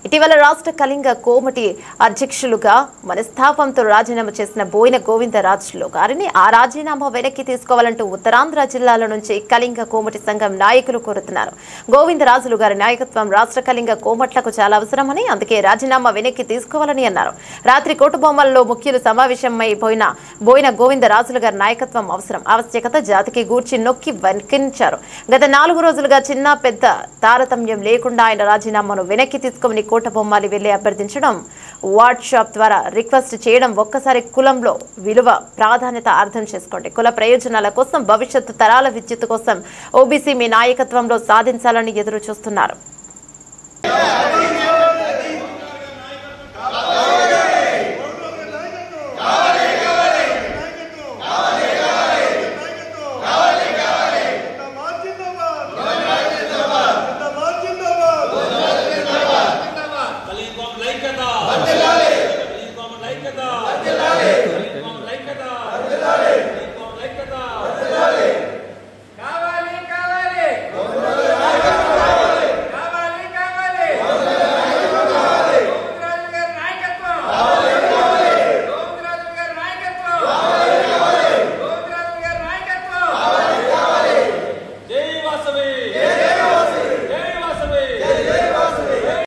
ఇటీవల రాష్ట్ర కళింగ కోమటి అధ్యక్షులుగా మనస్తాపంతో రాజీనామా చేసిన బోయిన గోవిందరాజులు గారిని ఆ రాజీనామా వెనక్కి తీసుకోవాలంటూ ఉత్తరాంధ్ర జిల్లాల నుంచి కళింగ కోమటి సంఘం నాయకులు కోరుతున్నారు. గోవిందరాజులు గారి నాయకత్వం రాష్ట్ర కళింగ కోమట్లకు చాలా అవసరమని, అందుకే రాజీనామా వెనక్కి తీసుకోవాలని అన్నారు. రాత్రి కోటబొమ్మల్లో ముఖ్యులు సమావేశమైపోయిన బోయిన గోవిందరాజులు గారి నాయకత్వం ఆవశ్యకత జాతికి గూర్చి నొక్కి వక్కించారు. గత 4 రోజులుగా చిన్న పెద్ద తారతమ్యం లేకుండా ఆయన రాజీనామాను వెనక్కి తీసుకోమని కోటబొమ్మాలి వెళ్లి అభ్యర్థించడం, వాట్సాప్ ద్వారా రిక్వెస్ట్ చేయడం. ఒక్కసారి కులంలో విలువ ప్రాధాన్యత అర్థం చేసుకోండి. కుల ప్రయోజనాల కోసం, భవిష్యత్తు తరాల విద్యుత్ కోసం ఓబీసీ మీ నాయకత్వంలో సాధించాలని ఎదురు చూస్తున్నారు.